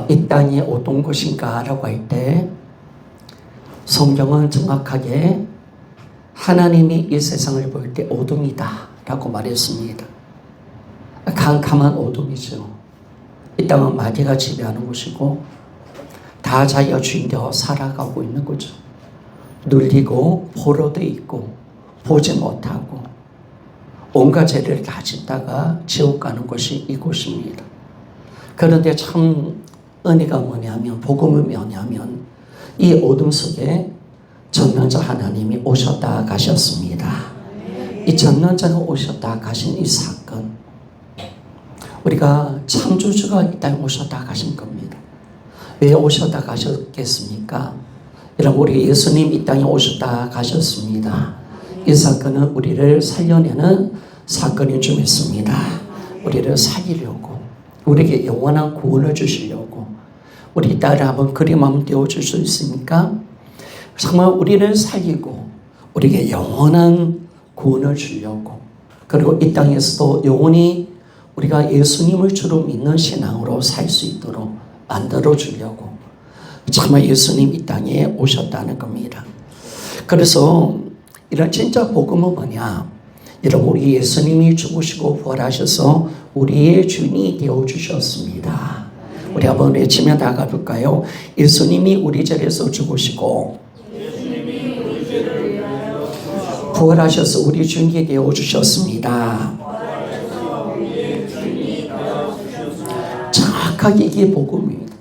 이 땅이 어떤 곳인가 라고 할 때 성경은 정확하게 하나님이 이 세상을 볼 때 어둠이다 라고 말했습니다. 캄캄한 어둠이죠. 이 땅은 마귀가 지배하는 곳이고 다 자기가 주인되어 살아가고 있는 거죠. 눌리고 포로돼 있고 보지 못하고 온갖 죄를 다 짓다가 지옥 가는 곳이 이곳입니다. 그런데 참 은혜가 뭐냐면, 복음은 뭐냐면 이 어둠 속에 전능자 하나님이 오셨다 가셨습니다. 이 전능자가 오셨다 가신 이 사건, 우리가 창조주가 이 땅에 오셨다 가신 겁니다. 왜 오셨다 가셨겠습니까? 여러분, 우리 예수님 이 땅에 오셨다 가셨습니다. 이 사건은 우리를 살려내는 사건인 줄 믿습니다. 우리를 살리려고, 우리에게 영원한 구원을 주시려고. 우리 딸을 한번 그림 한번 띄워줄 수 있습니까? 정말 우리를 살리고 우리에게 영원한 구원을 주려고, 그리고 이 땅에서도 영원히 우리가 예수님을 주로 믿는 신앙으로 살 수 있도록 만들어 주려고 정말 예수님 이 땅에 오셨다는 겁니다. 그래서 이런 진짜 복음은 뭐냐? 여러분, 우리 예수님이 죽으시고 부활하셔서 우리의 주인이 되어주셨습니다. 우리 한번 외치며 나가볼까요? 예수님이 우리 죄에서 죽으시고 부활하셔서 우리 주인이 되어주셨습니다. 정확하게 이게 복음입니다.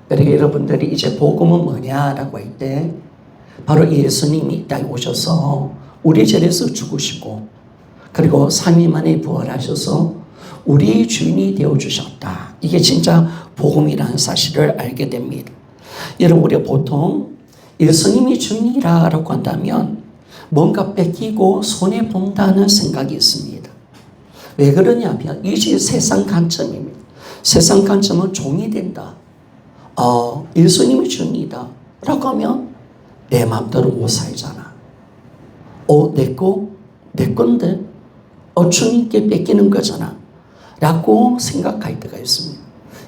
그러니까 여러분들이 이제 복음은 뭐냐라고 할 때 바로 예수님이 이 땅에 오셔서 우리 죄에서 죽으시고 그리고 3일 만에 부활하셔서 우리의 주인이 되어주셨다. 이게 진짜 복음이라는 사실을 알게 됩니다. 여러분, 우리가 보통 예수님이 주인이라고 한다면 뭔가 뺏기고 손해본다는 생각이 있습니다. 왜 그러냐면 이게 세상 관점입니다. 세상 관점은 종이 된다. 예수님이 주인이다 라고 하면 내 마음대로 못 살잖아. 내 건데 주님께 뺏기는 거잖아 라고 생각할 때가 있습니다.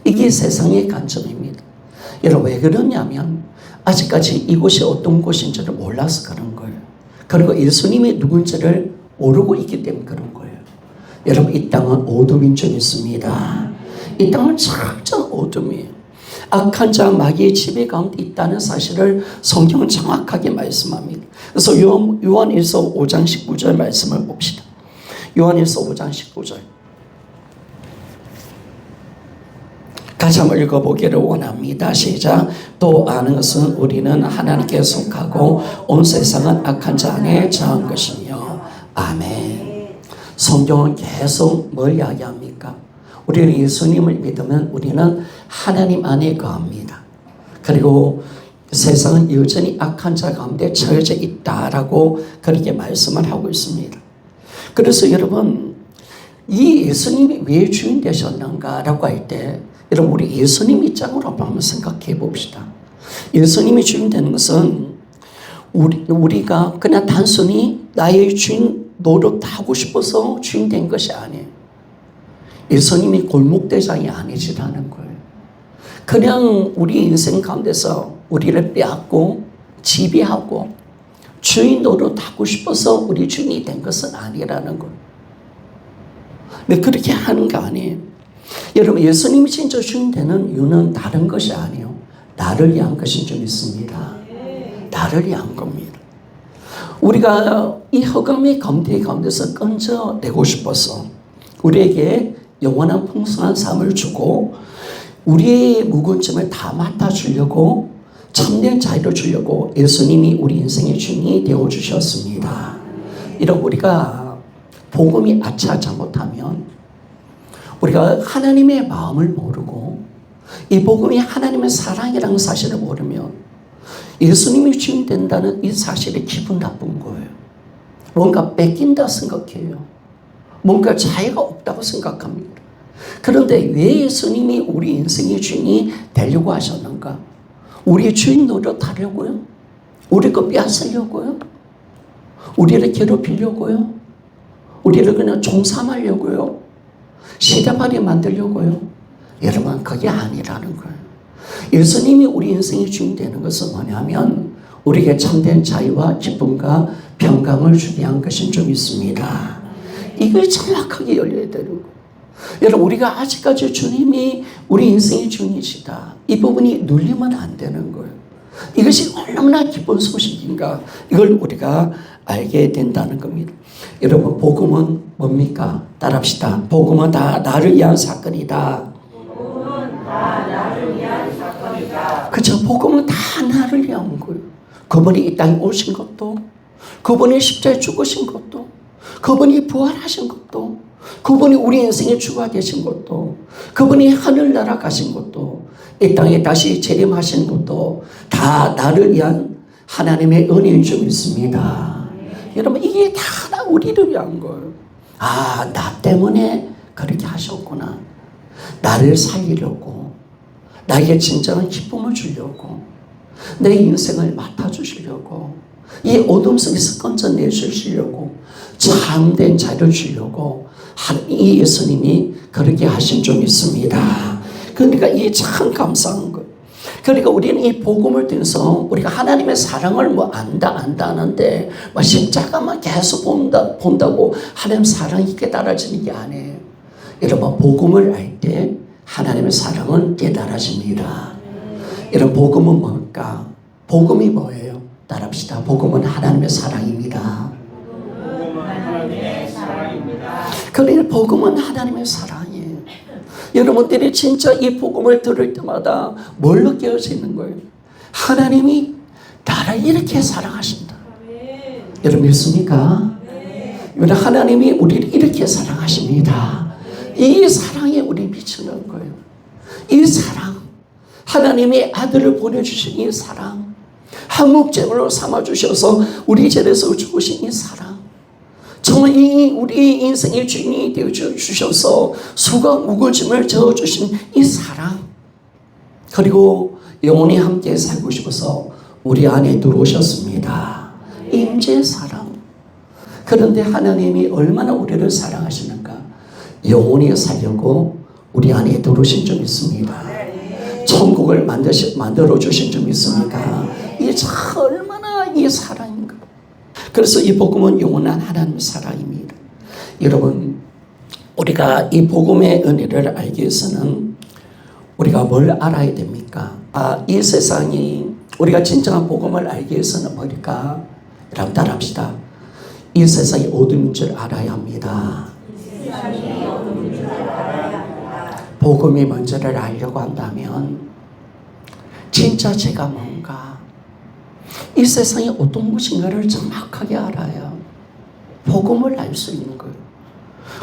이게 세상의 관점입니다. 여러분, 왜 그러냐면 아직까지 이곳이 어떤 곳인지를 몰라서 그런 거예요. 그리고 예수님이 누군지를 모르고 있기 때문에 그런 거예요. 여러분, 이 땅은 어둠인 줄 믿습니다. 이 땅은 진짜 어둠이에요. 악한 자 마귀의 지배 가운데 있다는 사실을 성경은 정확하게 말씀합니다. 그래서 요한일서 5장 19절 말씀을 봅시다. 요한일서 5장 19절 같이 한번 읽어보기를 원합니다. 시작. 또 아는 것은 우리는 하나님께 속하고 온 세상은 악한 자 안에 처한 것이며. 아멘. 성경은 계속 뭘 이야기합니까? 우리는 예수님을 믿으면 우리는 하나님 안에 거합니다. 그리고 세상은 여전히 악한 자 가운데 처해져 있다라고 그렇게 말씀을 하고 있습니다. 그래서 여러분, 이 예수님이 왜 주인 되셨는가라고 할 때 여러분, 우리 예수님 입장으로 한번 생각해 봅시다. 예수님이 주인 되는 것은 우리가 그냥 단순히 나의 주인 노릇하고 싶어서 주인 된 것이 아니에요. 예수님이 골목대장이 아니시라는 거예요. 그냥 우리 인생 가운데서 우리를 빼앗고 지배하고 주인 노릇하고 싶어서 우리 주인이 된 것은 아니라는 거예요. 근데 그렇게 하는 거 아니에요. 여러분, 예수님이 진짜 주인 되는 이유는 다른 것이 아니에요. 나를 위한 것인 줄 믿습니다. 나를 위한 겁니다. 우리가 이 흑암의 검대 가운데서 건져내고 싶어서 우리에게 영원한 풍성한 삶을 주고 우리의 묵은짐을 다 맡아주려고 참된 자유를 주려고 예수님이 우리 인생의 주인이 되어주셨습니다. 이런 우리가 복음이 아차 잘못하면 우리가 하나님의 마음을 모르고 이 복음이 하나님의 사랑이라는 사실을 모르면 예수님이 주인 된다는 이 사실이 기분 나쁜 거예요. 뭔가 뺏긴다 생각해요. 뭔가 자유가 없다고 생각합니다. 그런데 왜 예수님이 우리 인생의 주인이 되려고 하셨는가? 우리의 주인 노릇하려고요? 우리 거 빼앗으려고요? 우리를 괴롭히려고요? 우리를 그냥 종삼하려고요? 시대발이 만들려고요? 여러분, 그게 아니라는 거예요. 예수님이 우리 인생의 주인 되는 것은 뭐냐면 우리에게 참된 자유와 기쁨과 평강을 주게 한 것인 줄 믿습니다. 이걸 정확하게 열려야 되는 거예요. 여러분, 우리가 아직까지 주님이 우리 인생의 주인이시다, 이 부분이 눌리면 안 되는 거예요. 이것이 얼마나 기쁜 소식인가, 이걸 우리가 알게 된다는 겁니다. 여러분, 복음은 뭡니까? 따라합시다. 복음은 다 나를 위한 사건이다. 복음은 다 나를 위한 사건이다. 그렇죠. 복음은 다 나를 위한 거예요. 그분이 이 땅에 오신 것도, 그분이 십자가에 죽으신 것도, 그분이 부활하신 것도, 그분이 우리 인생의 주가 되신 것도, 그분이 하늘나라 가신 것도, 이 땅에 다시 재림하신 것도 다 나를 위한 하나님의 은혜인 줄 믿습니다. 여러분, 이게 다 우리를 위한 거예요. 아, 나 때문에 그렇게 하셨구나. 나를 살리려고, 나에게 진정한 기쁨을 주려고, 내 인생을 맡아주시려고, 이 어둠 속에서 건져내주시려고, 참된 자유를 주려고 이 예수님이 그렇게 하신 줄 믿습니다. 그러니까 이게 참 감사한 거예요. 그러니까 우리는 이 복음을 통해서 우리가 하나님의 사랑을 뭐 안다 하는데 뭐 십자가만 계속 본다고 하나님 사랑이 깨달아지는 게 아니에요. 여러분, 복음을 알 때 하나님의 사랑은 깨달아집니다. 여러분, 복음은 뭘까? 복음이 뭐예요? 따라합시다. 복음은 하나님의 사랑입니다. 그러니까 복음은 하나님의 사랑이에요. 여러분들이 진짜 이 복음을 들을 때마다 뭘 느껴지는 거예요? 하나님이 나를 이렇게 사랑하신다. 여러분 믿습니까? 여러분, 하나님이 우리를 이렇게 사랑하십니다. 이 사랑에 우리 미치는 거예요. 이 사랑, 하나님의 아들을 보내주신 이 사랑, 한목제물로 삼아주셔서 우리 죄에서 죽으신 이 사랑, 정말 우리 인생의 주인이 되어주셔서 수가 묵은짐을 져주신 이 사랑, 그리고 영원히 함께 살고 싶어서 우리 안에 들어오셨습니다. 임재 사랑. 그런데 하나님이 얼마나 우리를 사랑하시는가, 영원히 살려고 우리 안에 들어오신 줄 믿습니다. 천국을 만들어주신 줄 믿습니까? 이게 참 얼마나 이 사랑인가. 그래서 이 복음은 영원한 하나님의 사랑입니다. 여러분, 우리가 이 복음의 은혜를 알기 위해서는 우리가 뭘 알아야 됩니까? 이 세상이, 우리가 진정한 복음을 알기 위해서는 뭘까? 여러분 따라합시다. 이 세상이 어둠인 줄 알아야 합니다. 복음이 뭔지를 알려고 한다면 진짜 제가 뭔가, 이 세상이 어떤 것인가를 정확하게 알아야 복음을 알 수 있는 거예요.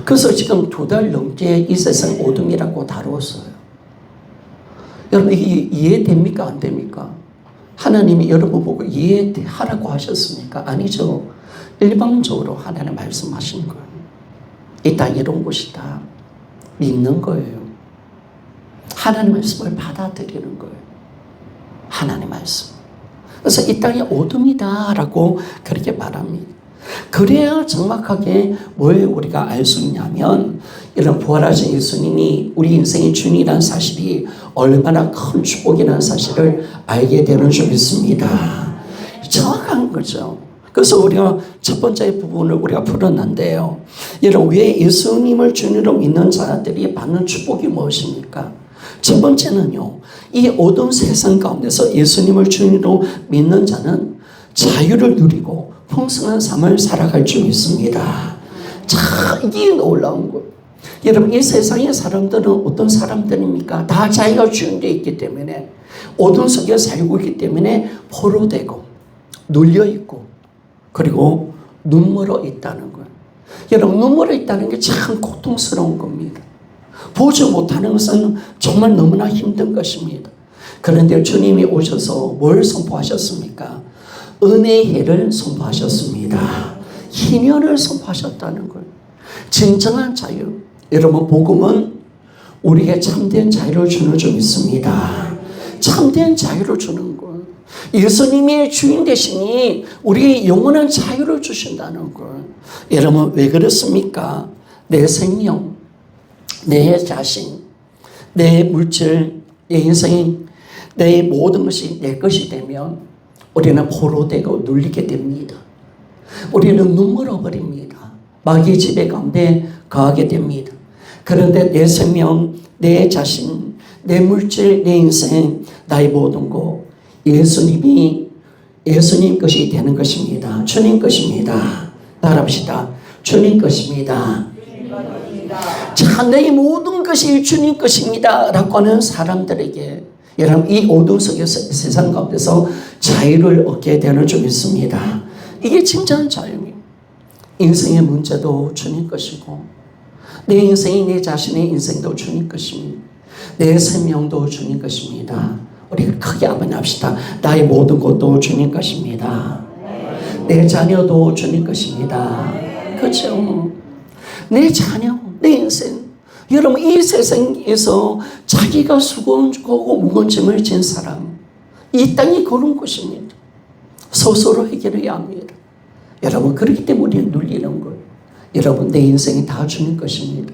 그래서 지금 2달 넘게 이 세상 어둠이라고 다루었어요. 여러분, 이게 이해됩니까? 안 됩니까? 하나님이 여러분 보고 이해하라고 하셨습니까? 아니죠. 일방적으로 하나님 말씀하신 거예요. 이 땅 이런 곳이다. 믿는 거예요. 하나님 말씀을 받아들이는 거예요. 하나님 말씀. 그래서 이 땅이 어둠이다 라고 그렇게 말합니다. 그래야 정확하게 뭘 우리가 알 수 있냐면, 이런 부활하신 예수님이 우리 인생의 주인이라는 사실이 얼마나 큰 축복이라는 사실을 알게 되는 줄 믿습니다. 정확한 거죠. 그래서 우리가 첫 번째 부분을 우리가 풀었는데요. 여러분, 왜 예수님을 주인으로 믿는 자들이 받는 축복이 무엇입니까? 첫 번째는요, 이 어두운 세상 가운데서 예수님을 주인으로 믿는 자는 자유를 누리고 풍성한 삶을 살아갈 줄 믿습니다. 참, 이게 놀라운 거예요. 여러분, 이 세상의 사람들은 어떤 사람들입니까? 다 자기가 주인되어 있기 때문에, 어둠 속에 살고 있기 때문에 포로되고 눌려있고, 그리고 눈물어 있다는 거예요. 여러분, 눈물어 있다는 게 참 고통스러운 겁니다. 보지 못하는 것은 정말 너무나 힘든 것입니다. 그런데 주님이 오셔서 뭘 선포하셨습니까? 은혜의 해를 선포하셨습니다. 희년을 선포하셨다는 거예요. 진정한 자유. 여러분, 복음은 우리에게 참된 자유를 주는 줄 믿습니다. 참된 자유를 주는 거예요. 예수님이 주인 되시니 우리에게 영원한 자유를 주신다는 거예요. 여러분, 왜 그렇습니까? 내 생명, 내 자신, 내 물질, 내 인생이 내 모든 것이 내 것이 되면 우리는 포로되고 눌리게 됩니다. 우리는 눈물어 버립니다. 마귀의 지배 가운데 거하게 됩니다. 그런데 내 생명, 내 자신, 내 물질, 내 인생, 나의 모든 것 예수님 것이 되는 것입니다. 주님 것입니다. 따라합시다. 주님 것입니다. 자, 내 모든 것이 주님 것입니다 라고 하는 사람들에게 여러분 이 어두운 속에서 세상 가운데서 자유를 얻게 되는 줄 믿습니다. 이게 진짜한 자유입니다. 인생의 문제도 주님 것이고 내 인생이 내 자신의 인생도 주님 것입니다. 내 생명도 주님 것입니다. 우리 크게 한번 합시다. 나의 모든 것도 주님 것입니다. 내 자녀도 주님 것입니다. 그렇죠? 내 자녀, 내 인생. 여러분 이 세상에서 자기가 수고하고 무거운 짐을 진 사람 이 땅이 그런 곳입니다. 스스로 해결해야 합니다. 여러분 그렇기 때문에 우리는 눌리는 거예요. 여러분 내 인생이 다 주님 것입니다.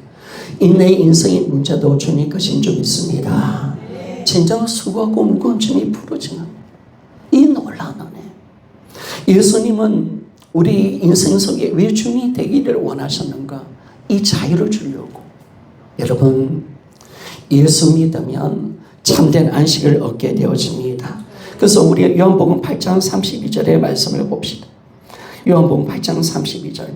내 인생의 문제도 주님 것인 줄 믿습니다. 진정 수고하고 무거운 짐이 풀어지는 이 놀라운 은혜. 예수님은 우리 인생 속에 왜 주님이 되기를 원하셨는가? 이 자유를 주려고. 여러분 예수 믿으면 참된 안식을 얻게 되어집니다. 그래서 우리 요한복음 8장 32절의 말씀을 봅시다. 요한복음 8장 32절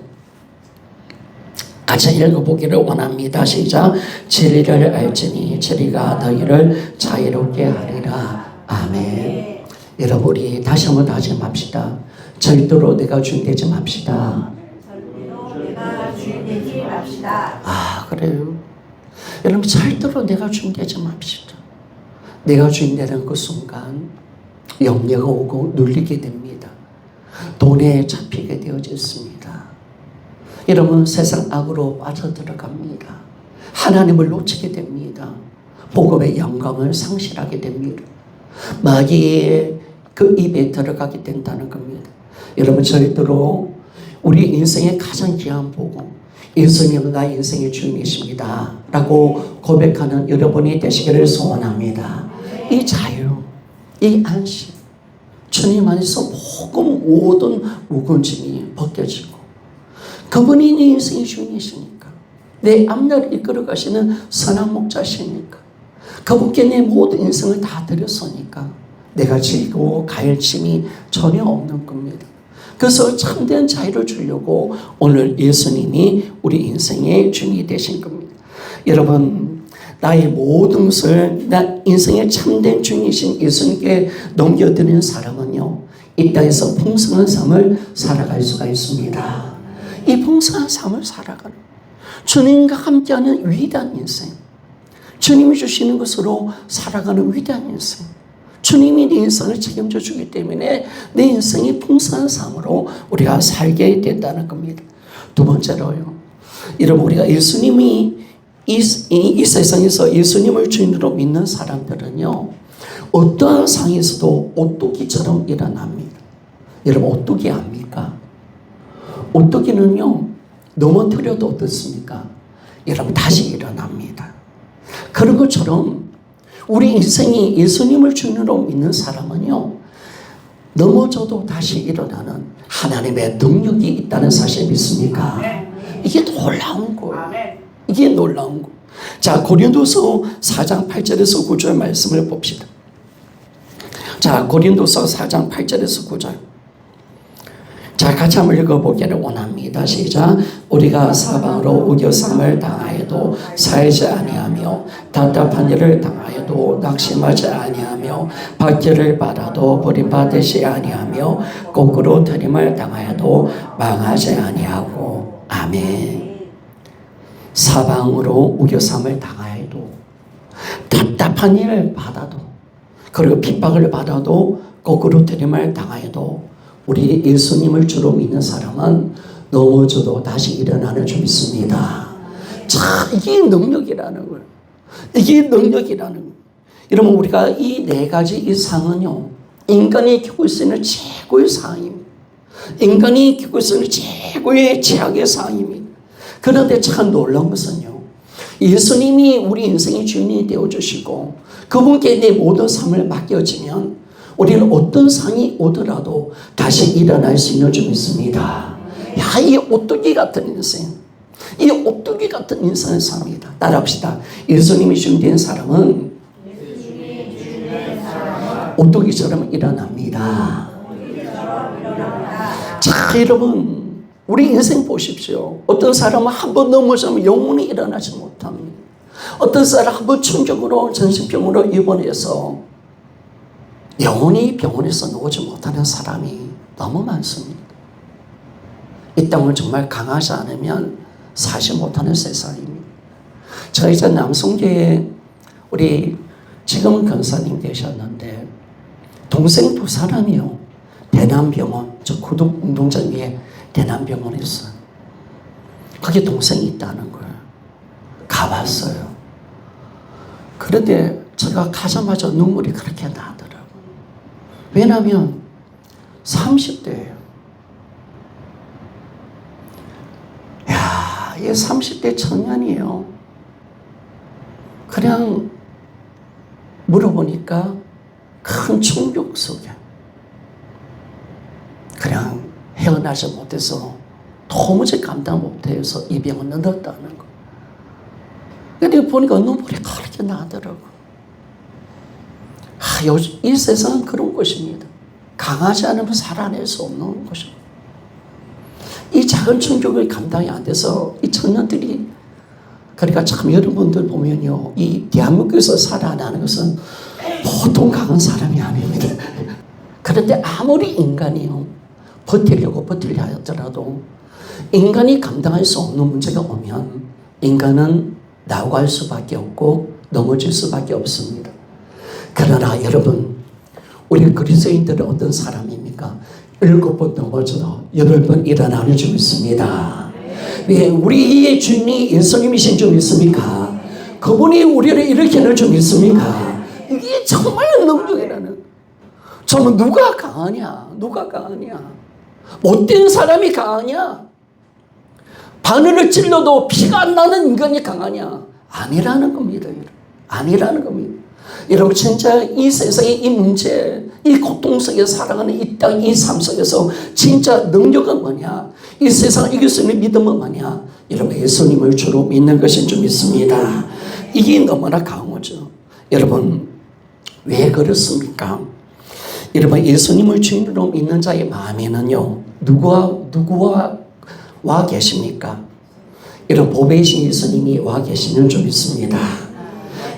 같이 읽어보기를 원합니다. 시작. 진리를 알지니 진리가 너희를 자유롭게 하리라. 아멘. 여러분 우리 다시 한번 다짐합시다. 절대로 내가 주인 되지 맙시다. 아 그래요. 여러분 절대로 내가 주인 되지 맙시다. 내가 주인 되는 그 순간 염려가 오고 눌리게 됩니다. 돈에 잡히게 되어졌습니다. 여러분 세상 악으로 빠져들어갑니다. 하나님을 놓치게 됩니다. 복음의 영광을 상실하게 됩니다. 마귀의 그 입에 들어가게 된다는 겁니다. 여러분 절대로 우리 인생의 가장 귀한 복음 예수님은 나의 인생의 주인이십니다 라고 고백하는 여러분이 되시기를 소원합니다. 이 자유, 이 안식 주님 안에서 모든 무거운 짐이 벗겨지고 그분이 내 인생의 주인이시니까 내 앞날을 이끌어 가시는 선한 목자시니까 그분께 내 모든 인생을 다 드렸으니까 내가 지고 갈 짐이 전혀 없는 겁니다. 그래서 참된 자유를 주려고 오늘 예수님이 우리 인생의 주인이 되신 겁니다. 여러분 나의 모든 것을 나 인생의 참된 주인이신 예수님께 넘겨드리는 사람은요 이 땅에서 풍성한 삶을 살아갈 수가 있습니다. 이 풍성한 삶을 살아가는 주님과 함께하는 위대한 인생, 주님이 주시는 것으로 살아가는 위대한 인생, 주님이 내 인생을 책임져 주기 때문에 내 인생이 풍성한 삶으로 우리가 살게 된다는 겁니다. 두 번째로요, 여러분 우리가 예수님이 이 세상에서 예수님을 주인으로 믿는 사람들은요 어떠한 상에서도 오뚜기처럼 일어납니다. 여러분 오뚜기 압니까? 오뚜기는요 넘어뜨려도 어떻습니까? 여러분 다시 일어납니다. 그런 것처럼 우리 인생이 예수님을 주인으로 믿는 사람은요 넘어져도 다시 일어나는 하나님의 능력이 있다는 사실 믿습니까? 이게 놀라운 거예요. 이게 놀라운 거. 자, 고린도서 4장 8절에서 9절 말씀을 봅시다. 자, 고린도서 4장 8절에서 9절. 자, 같이 한번 읽어보기를 원합니다. 시작. 우리가 사방으로 우겨쌈을 당하여도 살지 아니하며 답답한 일을 당하여도 낙심하지 아니하며 박해를 받아도 버림받으시 아니하며 거꾸로 들임을 당하여도 망하지 아니하고. 아멘. 사방으로 우겨쌈을 당하여도 답답한 일을 받아도 그리고 핍박을 받아도 거꾸로 들임을 당하여도 우리 예수님을 주로 믿는 사람은 넘어져도 다시 일어나는 줄 믿습니다. 자, 이게 능력이라는 거예요. 이게 능력이라는 거예요. 여러분 우리가 이 네 가지 이상은요 인간이 겪을 수 있는 최고의 상황입니다. 인간이 겪을 수 있는 최고의 최악의 상황입니다. 그런데 참 놀라운 것은요 예수님이 우리 인생의 주인이 되어주시고 그분께 내 모든 삶을 맡겨지면 우리는 어떤 상이 오더라도 다시 일어날 수 있는 줄 믿습니다. 야, 이 오뚜기 같은 인생, 이 오뚜기 같은 인생을 삽니다. 따라합시다. 예수님이 주인된 사람은 오뚜기처럼 일어납니다. 자, 여러분, 우리 인생 보십시오. 어떤 사람은 한번 넘어지면 영원히 일어나지 못합니다. 어떤 사람 한번 충격으로 정신병으로 입원해서 영원히 병원에서 나오지 못하는 사람이 너무 많습니다. 이 땅을 정말 강하지 않으면 사지 못하는 세상입니다. 저희 전 남성교회 우리 지금은 권사님 되셨는데 동생 두 사람이요. 대남병원, 저 구독 운동장 위에 대남병원에 있어요. 거기 동생이 있다는 거예요. 가봤어요. 그런데 제가 가자마자 눈물이 그렇게 나더라고요. 왜냐하면 30대예요. 야, 얘 30대 청년이에요. 그냥 물어보니까 큰 충격 속에 그냥 헤어나지 못해서 도무지 감당 못해서 이 병을 넣었다는 거. 근데 보니까 눈물이 그렇게 나더라고. 이 세상은 그런 것입니다. 강하지 않으면 살아낼 수 없는 것입니다. 이 작은 충격이 감당이 안 돼서 이 청년들이, 그러니까 참 여러분들 보면요, 이 대한민국에서 살아나는 것은 보통 강한 사람이 아닙니다. 그런데 아무리 인간이요 버티려고 하더라도 인간이 감당할 수 없는 문제가 오면 인간은 나갈 수밖에 없고 넘어질 수밖에 없습니다. 그러나 여러분, 우리 그리스도인들은 어떤 사람입니까? 7번 넘어져도 8번 일어나는 줄 믿습니다. 왜? 우리의 주인이 예수님이신 줄 믿습니까? 그분이 우리를 일으키는 줄 믿습니까? 이게 정말 능력이라는. 저는 누가 강하냐? 누가 강하냐? 못된 사람이 강하냐? 바늘을 찔러도 피가 안 나는 인간이 강하냐? 아니라는 겁니다. 아니라는 겁니다. 여러분, 진짜 이 세상의 이 문제, 이 고통 속에 살아가는 이 땅, 이 삶 속에서 진짜 능력은 뭐냐? 이 세상을 이길 수 있는 믿음은 뭐냐? 여러분, 예수님을 주로 믿는 것인 줄 믿습니다. 이게 너무나 강하죠. 여러분, 왜 그렇습니까? 여러분, 예수님을 주인으로 믿는 자의 마음에는요, 누구와 와 계십니까? 이런 보배이신 예수님이 와 계시는 줄 믿습니다.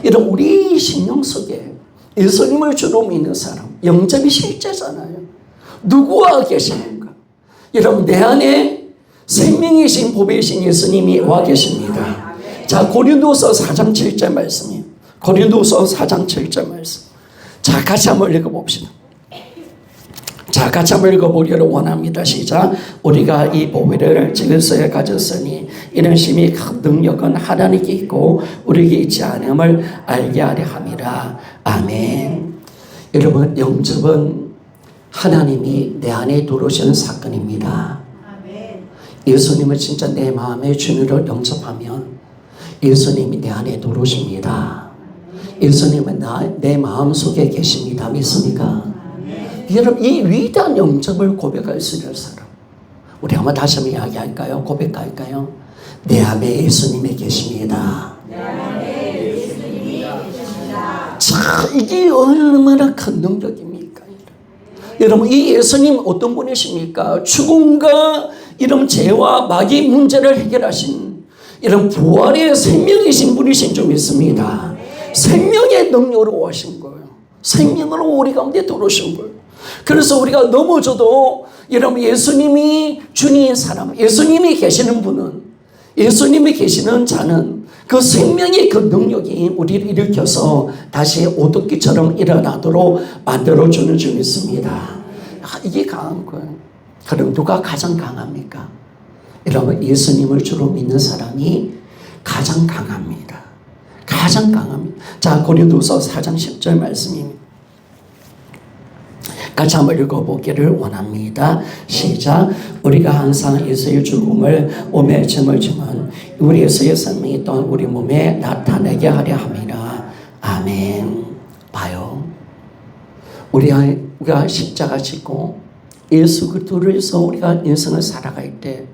이런 우리 심령 속에 예수님을 주로 믿는 사람, 영접이 실제잖아요. 누구와 계시는가? 여러분, 내 안에 생명이신 보배이신 예수님이 와 계십니다. 자, 고린도서 4장 7절 말씀이에요. 고린도서 4장 7절 말씀. 자, 같이 한번 읽어봅시다. 자, 같이 한번 읽어보기를 원합니다. 시작. 우리가 이 보배를 질서에 가졌으니 이런 심히 큰 능력은 하나님께 있고 우리에게 있지 않음을 알게 하려 함이라. 아멘. 여러분, 영접은 하나님이 내 안에 들어오시는 사건입니다. 예수님을 진짜 내 마음의 주인으로 영접하면 예수님이 내 안에 들어오십니다. 예수님은 내 마음 속에 계십니다. 믿습니까? 여러분, 이 위대한 영접을 고백할 수 있는 사람, 우리 한번 다시 한번 이야기할까요? 고백할까요? 내 안에 예수님이 계십니다. 자, 이게 얼마나 큰 능력입니까? 여러분, 이 예수님 어떤 분이십니까? 죽음과 이런 죄와 마귀 문제를 해결하신 이런 부활의 생명이신 분이신 줄 믿습니다. 생명의 능력으로 오신 거예요. 생명으로 우리 가운데 들어오신 거예요. 그래서 우리가 넘어져도 여러분, 예수님이 주님인 사람, 예수님이 계시는 분은, 예수님이 계시는 자는 그 생명의 그 능력이 우리를 일으켜서 다시 오토끼처럼 일어나도록 만들어주는 줄 믿습니다. 이게 강한 거예요. 그럼 누가 가장 강합니까? 여러분, 예수님을 주로 믿는 사람이 가장 강합니다. 가장 강합니다. 자, 고린도서 4장 10절 말씀입니다. 같이 한번 읽어보기를 원합니다. 시작. 우리가 항상 예수의 죽음을 몸에 짐을 지면 우리 예수의 생명이 또한 우리 몸에 나타내게 하려 함이라. 아멘. 봐요. 우리가 십자가 지고 예수 그리스도를 위해서 우리가 인생을 살아갈 때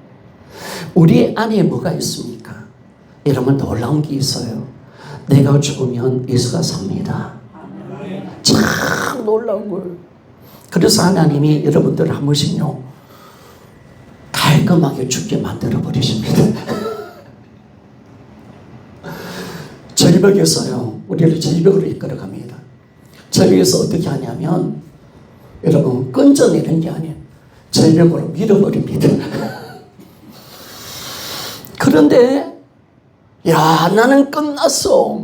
우리 안에 뭐가 있습니까? 여러분 놀라운 게 있어요. 내가 죽으면 예수가 삽니다. 참 놀라운 거예요. 그래서 하나님이 여러분들을 한 번씩요 깔끔하게 죽게 만들어 버리십니다. 절벽에서요 우리를 절벽으로 이끌어갑니다. 절벽에서 어떻게 하냐면 여러분 끈져내는 게 아니에요. 절벽으로 밀어버립니다. 그런데 야 나는 끝났어.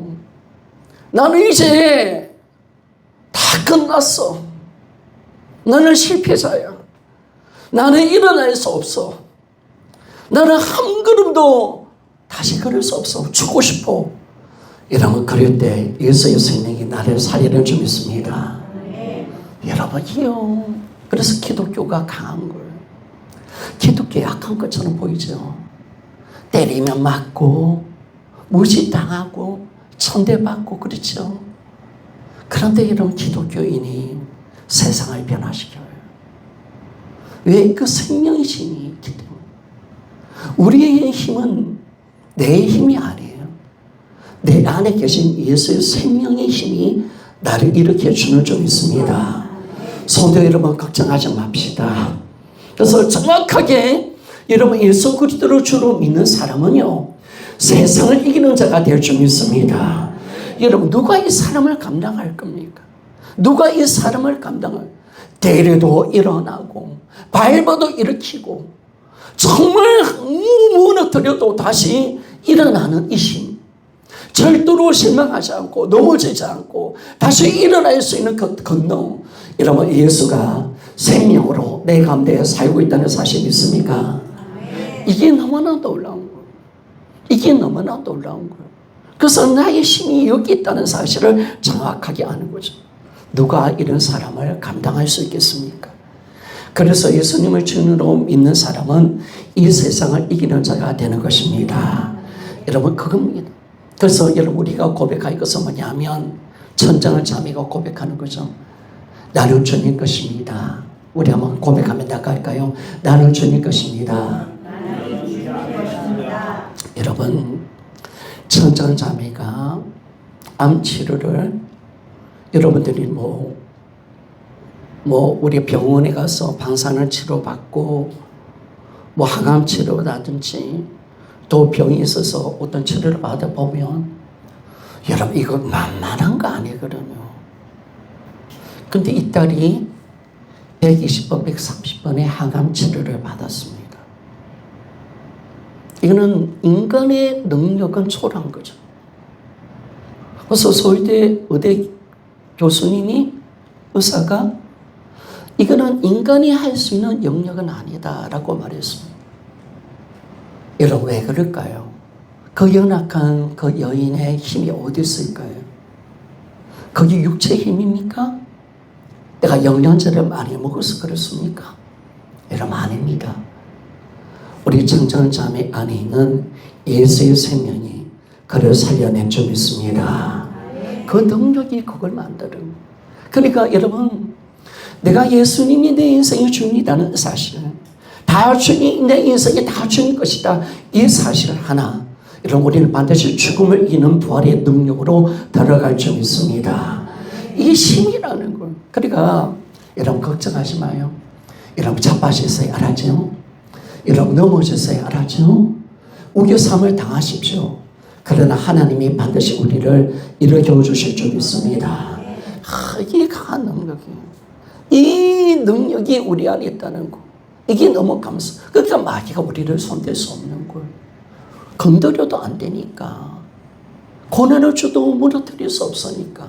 나는 이제 다 끝났어. 나는 실패자야. 나는 일어날 수 없어. 나는 한 걸음도 다시 걸을 수 없어. 죽고 싶어. 여러분 그럴 때 예수의 생명이 나를 살리는 줄 믿습니다. 여러분이요. 그래서 기독교가 강한 거예요. 기독교 약한 것처럼 보이죠. 때리면 맞고 무시당하고 천대받고 그렇죠. 그런데 여러분 기독교인이 세상을 변화시켜요. 왜? 그 생명의 힘이 있기 때문에. 우리의 힘은 내 힘이 아니에요. 내 안에 계신 예수의 생명의 힘이 나를 일으켜 주는 점 있습니다. 성도 여러분 걱정하지 맙시다. 그래서 정확하게 여러분 예수 그리스도를 주로 믿는 사람은요 세상을 이기는 자가 될 줄 믿습니다. 여러분 누가 이 사람을 감당할 겁니까? 누가 이 사람을 감당할? 때려도 일어나고 밟아도 일으키고 정말 무너뜨려도 다시 일어나는 이 힘. 절대로 실망하지 않고 넘어지지 않고 다시 일어날 수 있는 그 권능. 여러분 예수가 생명으로 내 가운데 살고 있다는 사실 있습니까? 이게 너무나 놀라운 거예요. 이게 너무나 놀라운 거예요. 그래서 나의 힘이 여기 있다는 사실을 정확하게 아는 거죠. 누가 이런 사람을 감당할 수 있겠습니까? 그래서 예수님을 주님으로 믿는 사람은 이 세상을 이기는 자가 되는 것입니다. 여러분 그겁니다. 그래서 여러분 우리가 고백할 것은 뭐냐면 천장을 잠이고 고백하는 거죠. 나는 주님 것입니다. 우리 한번 고백하면 나갈까요? 나는 주님 것입니다. 여러분 천장 자매가 암 치료를 여러분들이 뭐 우리 병원에 가서 방사능 치료받고 뭐 항암 치료라든지 또 병이 있어서 어떤 치료를 받아보면 여러분 이거 만만한 거 아니거든요. 근데 이 딸이 120번, 130번의 항암 치료를 받았습니다. 이거는 인간의 능력은 초라한 거죠. 그래서 서울대 의대 교수님이 의사가 이거는 인간이 할 수 있는 영역은 아니다라고 말했습니다. 여러분 왜 그럴까요? 그 연약한 그 여인의 힘이 어디 있을까요? 그게 육체의 힘입니까? 내가 영양제를 많이 먹어서 그렇습니까? 여러분 아닙니다. 우리 청정자매 안에 있는 예수의 생명이 그를 살려낸 줄 믿습니다. 그 능력이 그걸 만드는. 그러니까 여러분 내가 예수님이 내 인생의 주인이라는 사실, 다 주인, 내 인생이 다 주인 것이다. 이 사실 하나, 여러분 우리는 반드시 죽음을 이기는 부활의 능력으로 들어갈 줄 믿습니다. 이게 힘이라는 걸. 그러니까 여러분 걱정하지 마요. 여러분 자빠졌어요. 알았죠? 여러분 넘어졌어요. 알았죠? 우겨삼을 당하십시오. 그러나 하나님이 반드시 우리를 일으켜 주실 줄 믿습니다. 이게 강한 능력이에요. 이 능력이 우리 안에 있다는 거. 이게 너무 감사. 그러니까 마귀가 우리를 손댈 수 없는 걸. 건드려도 안 되니까. 고난을 줘도 무너뜨릴 수 없으니까.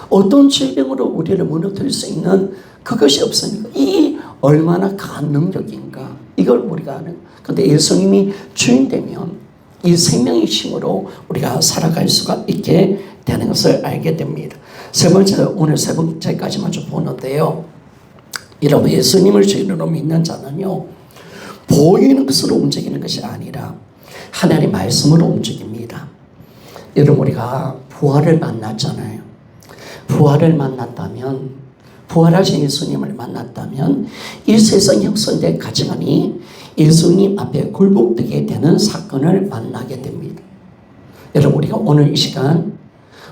어떤 질병으로 우리를 무너뜨릴 수 있는 그것이 없으니까. 이 얼마나 강한 능력인가. 이걸 우리가 아는. 그런데 예수님이 주인 되면 이 생명의 힘으로 우리가 살아갈 수가 있게 되는 것을 알게 됩니다. 세 번째, 오늘 세 번째까지만 좀 보는데요. 여러분, 예수님을 주인으로 믿는 자는요, 보이는 것으로 움직이는 것이 아니라 하나님의 말씀으로 움직입니다. 여러분, 우리가 부활을 만났잖아요. 부활을 만났다면, 부활하신 예수님을 만났다면 이 세상 형성된 가치관이 예수님 앞에 굴복되게 되는 사건을 만나게 됩니다. 여러분, 우리가 오늘 이 시간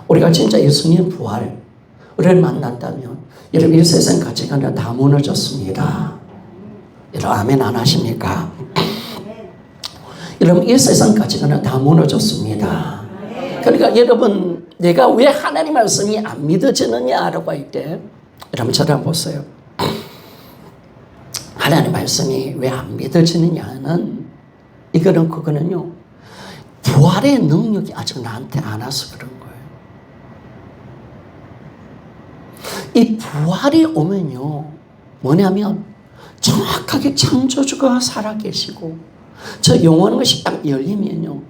우리가 진짜 예수님 부활을 만났다면 여러분, 이 세상 가치관은 다 무너졌습니다. 여러분, 아멘 안 하십니까? 여러분, 이 세상 가치관은 다 무너졌습니다. 그러니까 여러분, 내가 왜 하나님 말씀이 안 믿어지느냐라고 할 때 여러분, 저를 보세요. 하나님 말씀이 왜 안 믿어지느냐는 그거는요, 부활의 능력이 아직 나한테 안 와서 그런 거예요. 이 부활이 오면요, 뭐냐면 정확하게 창조주가 살아계시고 저 영원한 것이 딱 열리면요,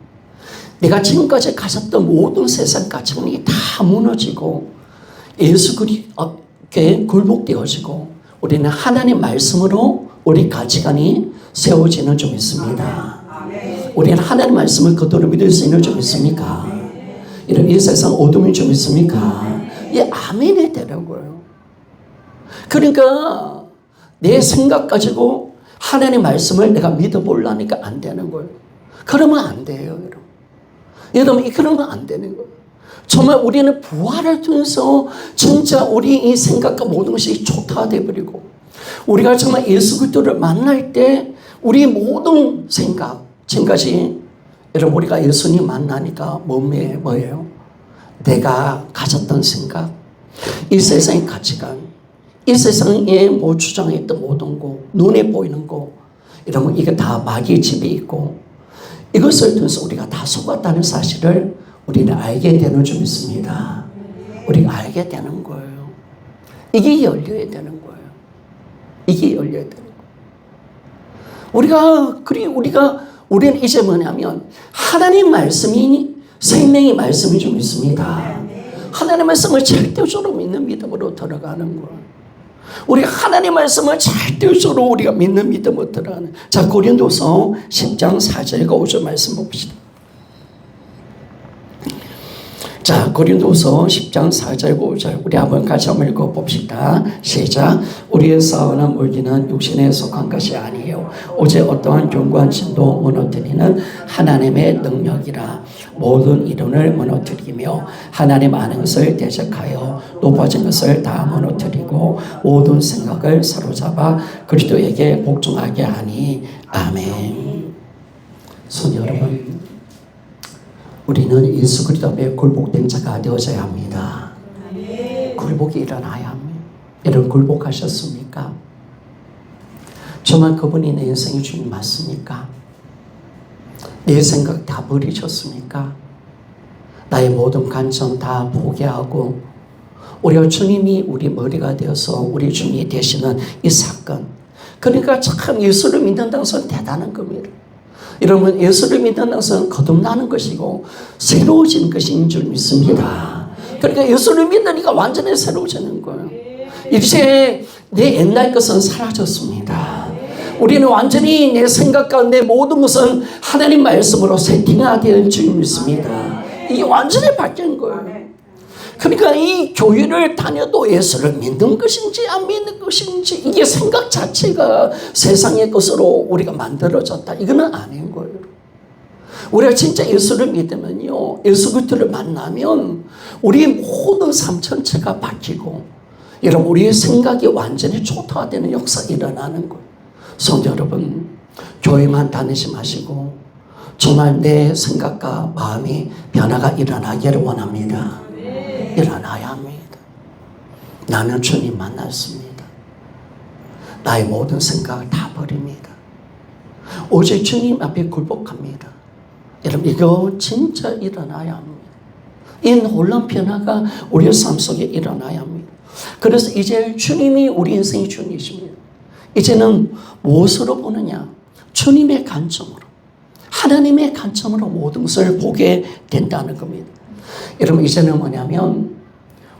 내가 지금까지 가졌던 모든 세상 가치관이 다 무너지고 예수 그리스도께 굴복되어지고 우리는 하나님 말씀으로 우리 가치관이 세워지는 좀 있습니다. 우리는 하나님 말씀을 그대로 믿을 수 있는 좀 있습니까? 이런 이 세상 어둠이 좀 있습니까? 이 아멘이 되는 거예요. 그러니까 내 생각 가지고 하나님 말씀을 내가 믿어보려니까 안 되는 거예요. 그러면 안 돼요, 여러분. 여러분, 그러면 안 되는 거예요. 정말 우리는 부활을 통해서 진짜 우리 이 생각과 모든 것이 초토화되어 버리고 우리가 정말 예수 그리스도를 만날 때 우리 모든 생각, 지금까지 여러분, 우리가 예수님 만나니까 뭐예요? 내가 가졌던 생각, 이 세상의 가치관, 이 세상에 뭐 주장했던 모든 거, 눈에 보이는 거, 이러면 이게 다 마귀의 집에 있고 이것을 통해서 우리가 다 속았다는 사실을 우리는 알게 되는 좀 있습니다. 우리가 알게 되는 거예요. 이게 열려야 되는 거예요. 이게 열려야 되는 거예요. 우리는 이제 뭐냐면 하나님 말씀이 생명의 말씀이 좀 있습니다. 하나님 말씀을 절대적으로 믿는 믿음으로 들어가는 거예요. 우리 하나님 말씀을 절대적으로 우리가 믿는 믿음으로 들어가는. 자, 고린도서 10장 4절과 5절 말씀 봅시다. 자, 고린도서 10장 4절 5절 우리 한번 같이 한번 읽어봅시다. 시작. 우리의 싸움은 물기는 육신에 속한 것이 아니에요. 오직 어떠한 견고한 진도 무너뜨리는 하나님의 능력이라. 모든 이론을 무너뜨리며 하나님 아는 것을 대적하여 높아진 것을 다 무너뜨리고 모든 생각을 사로잡아 그리스도에게 복종하게 하니. 아멘. 손 여러분, 우리는 예수 그리스도 앞에 굴복된 자가 되어져야 합니다. 굴복이 일어나야 합니다. 여러분, 굴복하셨습니까? 정말 그분이 내 인생의 주님 맞습니까? 내 생각 다 버리셨습니까? 나의 모든 관점 다 포기하고 우리가 주님이 우리 머리가 되어서 우리 주님이 되시는 이 사건, 그러니까 참 예수를 믿는다는 것은 대단한 겁니다. 여러분, 예수를 믿는 것은 거듭나는 것이고 새로워지는 것인 줄 믿습니다. 그러니까 예수를 믿으니까 완전히 새로워지는 거예요. 이제 내 옛날 것은 사라졌습니다. 우리는 완전히 내 생각과 내 모든 것은 하나님 말씀으로 세팅화될 줄 믿습니다. 이게 완전히 바뀐 거예요. 그러니까 이 교회를 다녀도 예수를 믿는 것인지 안 믿는 것인지 이게 생각 자체가 세상의 것으로 우리가 만들어졌다. 이거는 아닌 거예요. 우리가 진짜 예수를 믿으면요, 예수 그리스도를 만나면 우리 모든 삶 전체가 바뀌고 여러분, 우리의 생각이 완전히 초토화되는 역사가 일어나는 거예요. 성도 여러분, 교회만 다니지 마시고 정말 내 생각과 마음이 변화가 일어나기를 원합니다. 일어나야 합니다. 나는 주님 만났습니다. 나의 모든 생각을 다 버립니다. 오직 주님 앞에 굴복합니다. 여러분, 이거 진짜 일어나야 합니다. 이 놀라운 변화가 우리의 삶 속에 일어나야 합니다. 그래서 이제 주님이 우리 인생의 주님이십니다. 이제는 무엇으로 보느냐? 주님의 관점으로, 하나님의 관점으로 모든 것을 보게 된다는 겁니다. 여러분, 이제는 뭐냐면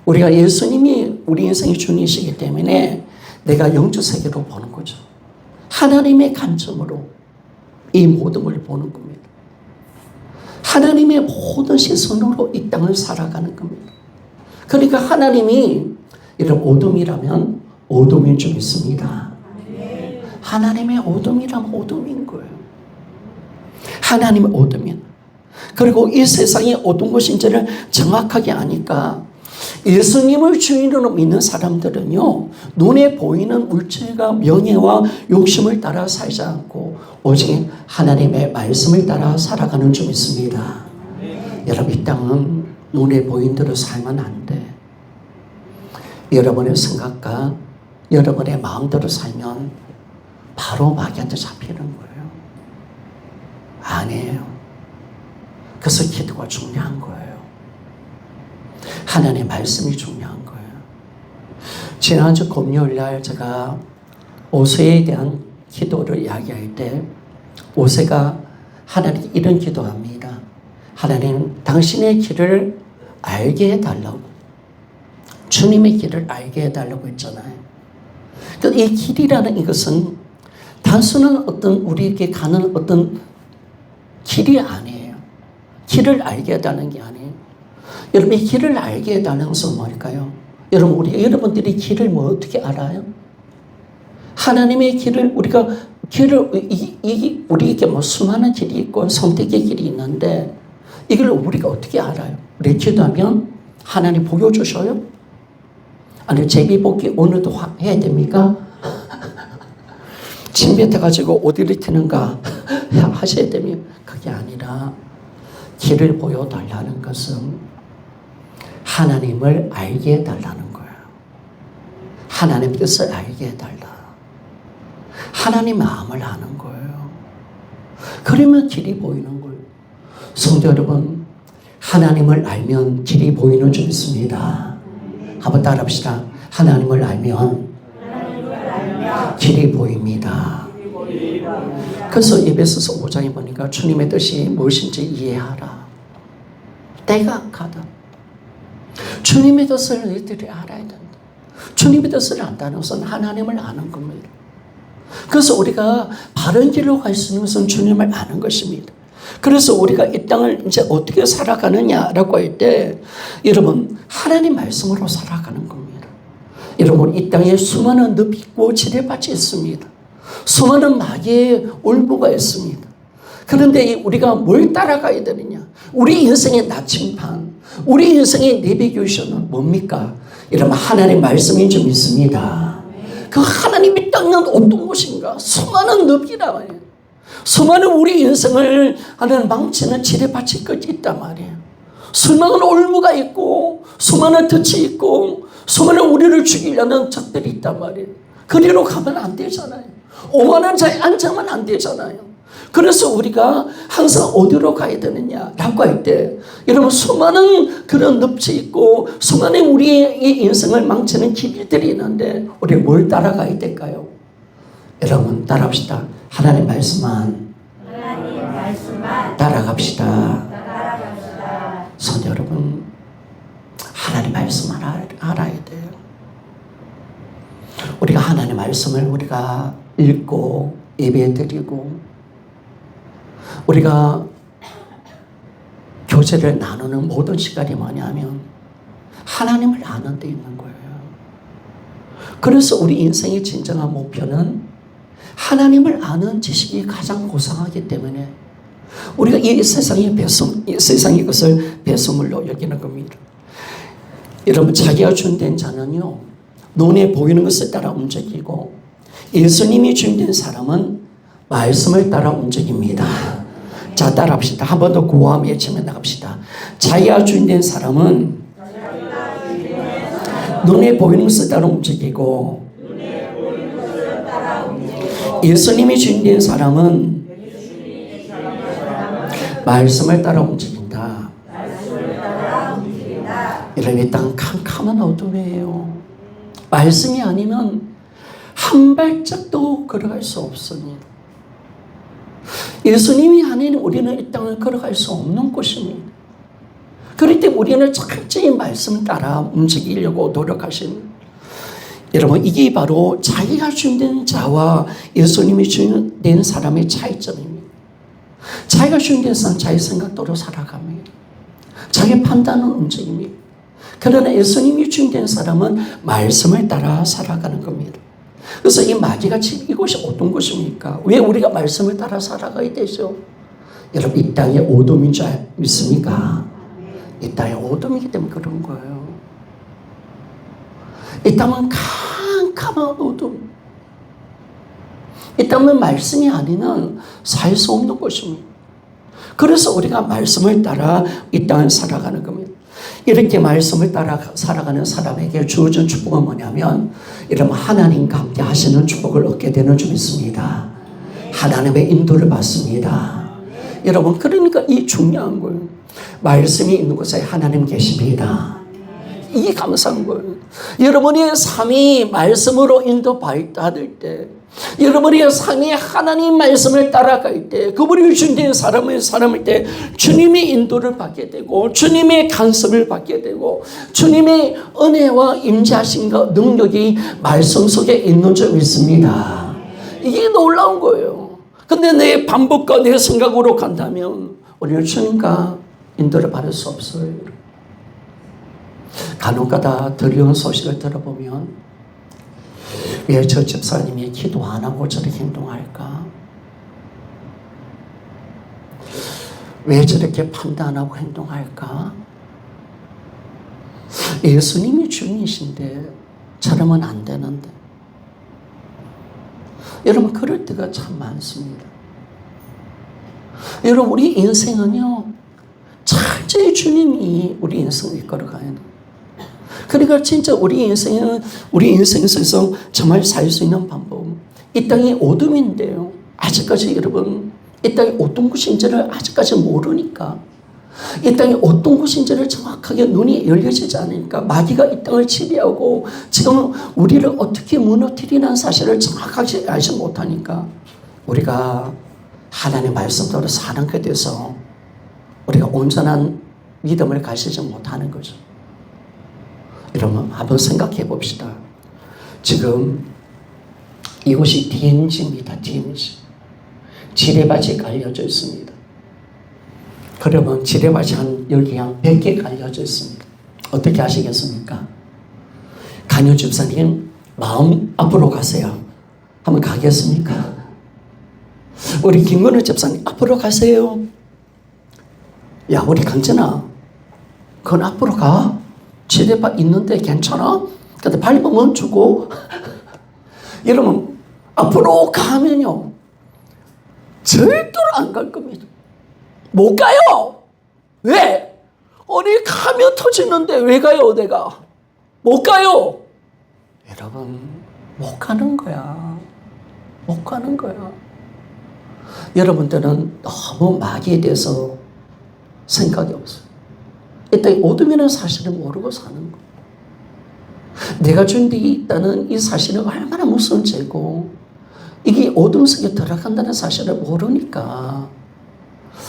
우리가 예수님이 우리 인생의 주님이시기 때문에 내가 영적 세계로 보는 거죠. 하나님의 관점으로 이 모든 걸 보는 겁니다. 하나님의 모든 시선으로 이 땅을 살아가는 겁니다. 그러니까 하나님이 이런 어둠이라면 어둠인 줄 믿습니다. 하나님의 어둠이라면 어둠인 거예요. 하나님의 어둠인. 그리고 이 세상이 어떤 것인지를 정확하게 아니까 예수님을 주인으로 믿는 사람들은요, 눈에 보이는 물질과 명예와 욕심을 따라 살지 않고 오직 하나님의 말씀을 따라 살아가는 줄 믿습니다. 여러분, 이 땅은 눈에 보이는 대로 살면 안 돼. 여러분의 생각과 여러분의 마음대로 살면 바로 마귀한테 잡히는 거예요. 아니에요. 그래서 기도가 중요한 거예요. 하나님의 말씀이 중요한 거예요. 지난주 금요일날 제가 오세에 대한 기도를 이야기할 때 오세가 하나님께 이런 기도합니다. 하나님, 당신의 길을 알게 해달라고. 주님의 길을 알게 해달라고 했잖아요. 이 길이라는 이것은 단순한 어떤 우리에게 가는 어떤 길이 아니에요. 길을 알게 해달라는 게 아니에요. 여러분, 이 길을 알게 해달라는 것은 뭘까요? 여러분들이 길을 어떻게 알아요? 하나님의 길을 우리에게 수많은 길이 있고 선택의 길이 있는데 이걸 우리가 어떻게 알아요? 우리 기도하면 하나님 보여주셔요? 아니, 제비뽑기 오늘도 해야 됩니까? 침 뱉어가지고 어디를 튀는가 하셔야 되면 그게 아니라 길을 보여달라는 것은 하나님을 알게 해달라는 거예요. 하나님 뜻을 알게 해달라. 하나님 마음을 아는 거예요. 그러면 길이 보이는 거예요. 성도 여러분, 하나님을 알면 길이 보이는 줄 믿습니다. 한번 따라합시다. 하나님을 알면 길이 보입니다. 그래서 에베소서 5장에 보니까 주님의 뜻이 무엇인지 이해하라. 때가 악하다. 주님의 뜻을 너희들이 알아야 된다. 주님의 뜻을 안다는 것은 하나님을 아는 겁니다. 그래서 우리가 바른 길로 갈 수 있는 것은 주님을 아는 것입니다. 그래서 우리가 이 땅을 이제 어떻게 살아가느냐라고 할 때 여러분, 하나님 말씀으로 살아가는 겁니다. 여러분, 이 땅에 수많은 늪이 있고 지뢰밭이 있습니다. 수많은 마귀의 올무가 있습니다. 그런데 우리가 뭘 따라가야 되느냐? 우리 인생의 나침반, 우리 인생의 내비게이션은 뭡니까? 여러분, 하나님 말씀인 줄 믿습니다. 그 하나님이 땅은 어떤 곳인가? 수많은 늪이란 말이에요. 수많은 우리 인생을 하는 망치는 지뢰밭이 끝이 있단 말이에요. 수많은 올무가 있고 수많은 덫이 있고 수많은 우리를 죽이려는 적들이 있단 말이에요. 그리로 가면 안 되잖아요. 오만한 자에 앉으면 안 되잖아요. 그래서 우리가 항상 어디로 가야 되느냐라고 할 때 여러분, 수많은 그런 늪이 있고 수많은 우리의 인생을 망치는 길들이 있는데 우리 뭘 따라가야 될까요? 여러분, 따라합시다. 하나님 말씀만 따라갑시다. 선 여러분, 하나님 말씀만 알아야 돼요. 우리가 하나님 말씀을 우리가 읽고 예배드리고 우리가 교제를 나누는 모든 시간이 뭐냐면 하나님을 아는 데 있는 거예요. 그래서 우리 인생의 진정한 목표는 하나님을 아는 지식이 가장 고상하기 때문에 우리가 이 세상의 것을 배송물로 여기는 겁니다. 여러분, 자기가 주인된 자는요, 눈에 보이는 것을 따라 움직이고 예수님이 주인된 사람은 말씀을 따라 움직입니다. 자, 따라합시다. 한 번 더 구호하며 외치며 나갑시다. 자기가 주인된 사람은 눈에 보이는 것을 따라 움직이고 예수님이 주인된 사람은 말씀을 따라 움직인다. 여러분, 이 땅 캄캄한 어둠이에요. 말씀이 아니면 한 발짝도 걸어갈 수 없습니다. 예수님이 아닌 우리는 이 땅을 걸어갈 수 없는 곳입니다. 그럴 때 우리는 철저히 말씀을 따라 움직이려고 노력하십니다. 여러분, 이게 바로 자기가 주인된 자와 예수님이 주인된 사람의 차이점입니다. 자기가 주인된 사람은 자기 생각대로 살아갑니다. 자기 판단은 움직입니다. 그러나 예수님이 주인된 사람은 말씀을 따라 살아가는 겁니다. 그래서 이 마귀가 지금 이것이 어떤 것입니까? 왜 우리가 말씀을 따라 살아가야 되죠? 여러분, 이 땅에 어둠인 줄 믿습니까? 이 땅에 어둠이기 때문에 그런 거예요. 이 땅은 캄캄한 어둠. 이 땅은 말씀이 아니면 살 수 없는 것입니다. 그래서 우리가 말씀을 따라 이 땅을 살아가는 겁니다. 이렇게 말씀을 따라 살아가는 사람에게 주어진 축복은 뭐냐면, 이러면 하나님과 함께 하시는 축복을 얻게 되는 줄 믿습니다. 하나님의 인도를 받습니다. 여러분, 그러니까 이 중요한 거예요. 말씀이 있는 곳에 하나님 계십니다. 이게 감사한 거예요. 여러분의 삶이 말씀으로 인도받을 때, 여러분의 삶이 하나님 말씀을 따라갈 때, 그분이 주신 사람일 때 주님의 인도를 받게 되고 주님의 간섭을 받게 되고 주님의 은혜와 임재하심과 능력이 말씀 속에 있는 줄 믿습니다. 이게 놀라운 거예요. 근데 내 반복과 내 생각으로 간다면 우리는 주님과 인도를 받을 수 없어요. 간혹가다 들려온 소식을 들어보면, 왜 저 집사님이 기도 안 하고 저렇게 행동할까? 왜 저렇게 판단하고 행동할까? 예수님이 주인이신데 저러면 안 되는데. 여러분, 그럴 때가 참 많습니다. 여러분, 우리 인생은요, 철저히 주님이 우리 인생을 이끌어가야 돼요. 그러니까 진짜 우리 인생에서 정말 살 수 있는 방법. 이 땅이 어둠인데요. 아직까지 여러분, 이 땅이 어떤 곳인지를 아직까지 모르니까, 이 땅이 어떤 곳인지를 정확하게 눈이 열려지지 않으니까 마귀가 이 땅을 지배하고 지금 우리를 어떻게 무너뜨리는 사실을 정확하게 알지 못하니까 우리가 하나님의 말씀대로 사는 것에 대해서 우리가 온전한 믿음을 가지지 못하는 거죠. 여러분, 한번 생각해 봅시다. 지금 이곳이 DMZ입니다. DMZ. 지뢰밭이 깔려져 있습니다. 그러면 지뢰밭이 여기 한 100개 깔려져 있습니다. 어떻게 하시겠습니까? 간유 집사님, 마음 앞으로 가세요. 한번 가겠습니까? 우리 김건우 집사님, 앞으로 가세요. 야, 우리 강진아, 그건 앞으로 가. 지뢰밭 있는데 괜찮아? 근데 밟으면 멈추고. 여러분, 앞으로 가면요, 절대로 안 갈 겁니다. 못 가요. 왜? 아니, 가면 터지는데 왜 가요, 내가? 못 가요. 여러분, 못 가는 거야. 못 가는 거야. 여러분들은 너무 마귀에 대해서 생각이 없어요. 이때 어둠이라는 사실을 모르고 사는 거. 내가 준 데 있다는 이 사실은 얼마나 무서운 죄고, 이게 어둠 속에 들어간다는 사실을 모르니까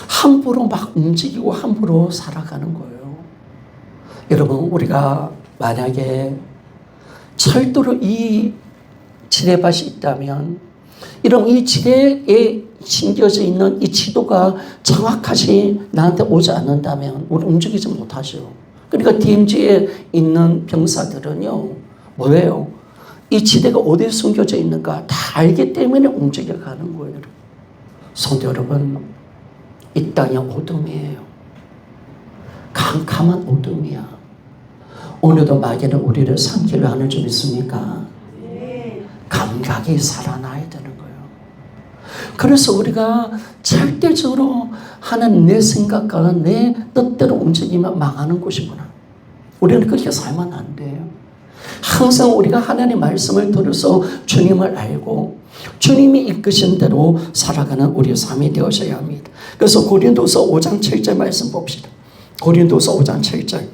함부로 막 움직이고 함부로 살아가는 거예요. 여러분, 우리가 만약에 철도로 이 지뢰밭이 있다면, 이런 이 지뢰에 심겨져 있는 이 지도가 정확하게 나한테 오지 않는다면 우리 움직이지 못하죠. 그러니까 DMZ에 있는 병사들은요, 뭐예요? 이 지대가 어디에 숨겨져 있는가 다 알기 때문에 움직여가는 거예요. 성도 여러분, 이 땅이 어둠이에요. 캄캄한 어둠이야. 오늘도 마귀는 우리를 삼키려 하는 줄 믿습니까? 감각이 살아나야 되는 거예요. 그래서 우리가 절대적으로 하나님 내 생각과 내 뜻대로 움직이면 망하는 것이구나. 우리는 그렇게 살면 안 돼요. 항상 우리가 하나님의 말씀을 들어서 주님을 알고 주님이 이끄신 대로 살아가는 우리의 삶이 되어져야 합니다. 그래서 고린도서 5장 7절 말씀 봅시다. 고린도서 5장 7절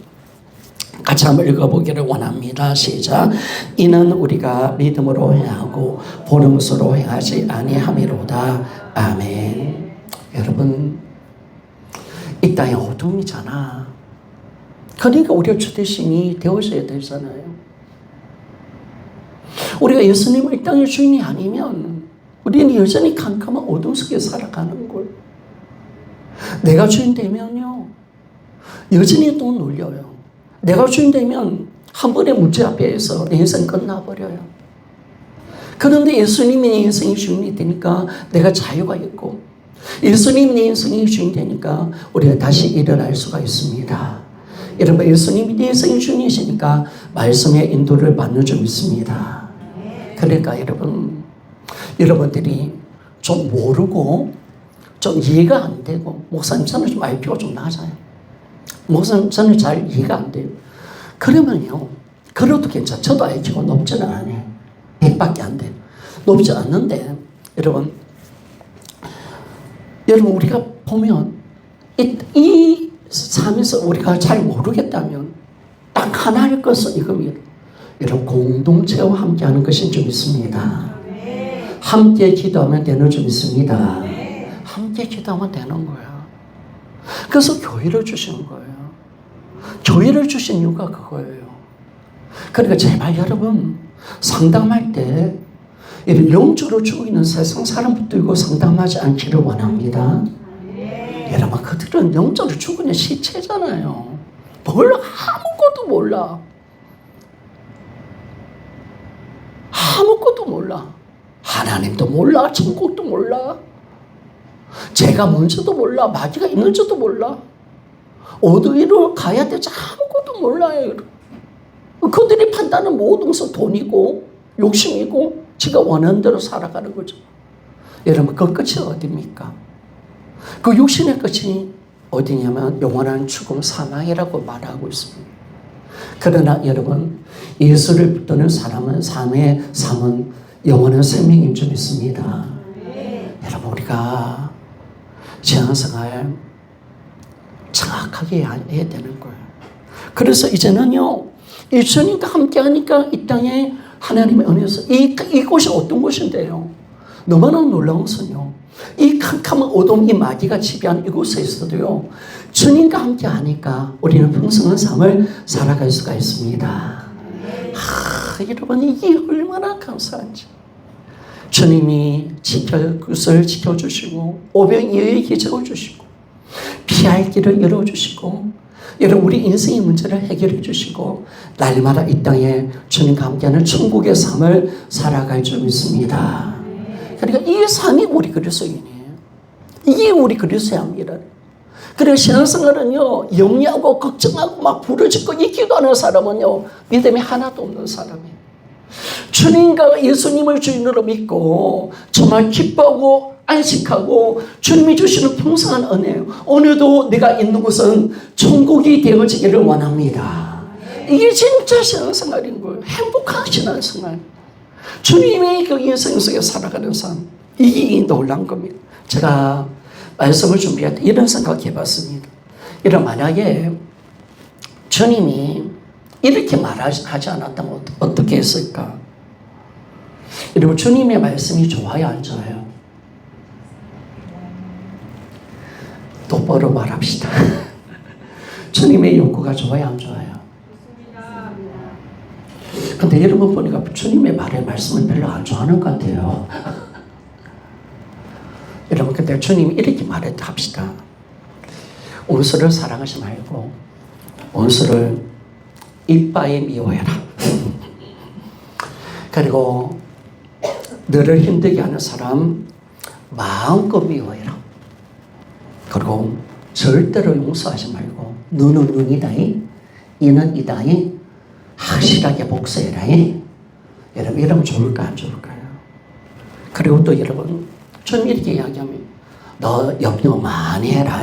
같이 한번 읽어보기를 원합니다. 시작. 이는 우리가 믿음으로 행하고 보름수로 행하지 아니함이로다. 아멘. 여러분, 이 땅이 어둠이잖아. 그러니까 우리가 주대신이 되어져야 되잖아요. 우리가 예수님을 이 땅의 주인이 아니면 우리는 여전히 캄캄한 어둠 속에 살아가는 걸. 내가 주인 되면요, 여전히 또 놀려요. 내가 주인 되면 한 번의 문제 앞에서 내 인생 끝나버려요. 그런데 예수님이 내 인생의 주인이 되니까 내가 자유가 있고, 예수님이 내 인생의 주인이 되니까 우리가 다시 일어날 수가 있습니다. 여러분, 예수님이 내 인생의 주인이시니까 말씀의 인도를 받는 줄 믿습니다. 그러니까 여러분들이 좀 모르고 좀 이해가 안 되고, 목사님 저는 좀 IQ가 좀 낮아요. 목사님 저는 잘 이해가 안 돼요. 그러면요, 그래도 괜찮아. 저도 IQ가 높지는 않아요. 100밖에 안 돼요. 높지 않는데, 여러분 우리가 보면 이 삶에서 우리가 잘 모르겠다면 딱 하나의 것은 이겁니다. 여러분, 공동체와 함께하는 것인 줄 믿습니다. 함께 기도하면 되는 줄 믿습니다. 함께 기도하면 되는 거야. 그래서 교회를 주시는 거예요. 교회를 주신 이유가 그거예요. 그러니까 제발 여러분, 상담할 때 영적으로 죽어있는 세상 사람 붙들고 상담하지 않기를 원합니다. 여러분, 그들은 영적으로 죽은 시체잖아요. 몰라. 아무것도 몰라. 아무것도 몰라. 하나님도 몰라. 천국도 몰라. 죄가 뭔지도 몰라. 마귀가 있는지도 몰라. 어디로 가야 될지 아무것도 몰라요. 그들이 판단하는 모든 것은 돈이고 욕심이고 지가 원하는 대로 살아가는 거죠. 여러분, 그 끝이 어디입니까? 그 육신의 끝이 어디냐면 영원한 죽음, 사망이라고 말하고 있습니다. 그러나 여러분, 예수를 붙드는 사람은 삶의 삶은 영원한 생명인 줄 믿습니다. 여러분, 우리가 신앙생활 정확하게 해야 되는 거예요. 그래서 이제는요, 예수님과 함께 하니까 이 땅에 하나님의 은혜에서 이곳이 어떤 곳인데요, 너무나 놀라운 것은요, 이 캄캄한 어둠, 이 마귀가 지배한 이곳에 있어도요, 주님과 함께 하니까 우리는 풍성한 삶을 살아갈 수가 있습니다. 여러분, 이게 얼마나 감사한지. 주님이 그것을 지켜주시고, 오병이어의 기적을 주시고, 피할 길을 열어주시고, 여러분, 우리 인생의 문제를 해결해 주시고, 날마다 이 땅에 주님과 함께하는 천국의 삶을 살아갈 줄 믿습니다. 그러니까 이 삶이 우리 그리스도인이에요. 이게 우리 그리스도입니다. 그래서 신앙생활은요, 염려하고 걱정하고 막 부르짖고 이 기도하는 사람은요, 믿음이 하나도 없는 사람이에요. 주님과 예수님을 주인으로 믿고 정말 기뻐하고 안식하고 주님이 주시는 풍성한 은혜예요. 오늘도 내가 있는 곳은 천국이 되어지기를 원합니다. 이게 진짜 신앙생활인 거예요. 행복한 신앙생활. 주님이 그 인생 속에 살아가는 삶. 이게 놀란 겁니다. 제가 말씀을 준비할 때 이런 생각 해봤습니다. 만약에 주님이 이렇게 말하지 않았다면 어떻게 했을까? 여러분, 주님의 말씀이 좋아요, 안 좋아요? 똑바로 말합시다. 주님의 욕구가 좋아요, 안 좋아요? 근데 여러분 보니까 주님의 말씀을 별로 안 좋아하는 것 같아요. 여러분, 근데 주님이 이렇게 말했다 합시다. 원수를 사랑하지 말고 원수를 이빠이 미워해라. 그리고 너를 힘들게 하는 사람 마음껏 미워해라. 그리고 절대로 용서하지 말고 너는 눈이다, 이는 이다, 확실하게 복수해라. 여러분, 이러면 좋을까 안 좋을까요? 그리고 또 여러분, 전 이렇게 이야기하면 너 염려 많이 해라.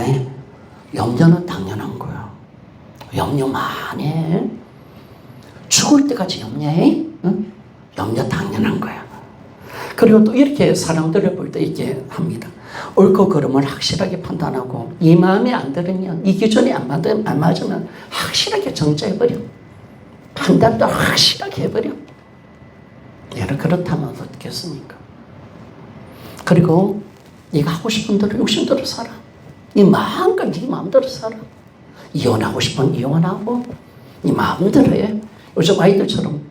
염려는 당연한 거야. 염려 많이 해. 죽을 때까지 염려해. 응? 염려 당연한 거야. 그리고 또 이렇게 사람들을 볼 때 이렇게 합니다. 옳고 그름을 확실하게 판단하고 이 마음에 안 들으면, 이 기준이 안 맞으면 확실하게 정죄해버려. 판단도 확실하게 해버려. 여러분, 그렇다면 어떻겠습니까? 그리고 네가 하고 싶은 대로 욕심대로 살아. 네 마음껏 네 마음대로 살아. 이혼하고 싶으면 이혼하고 네 마음대로 해. 요즘 아이들처럼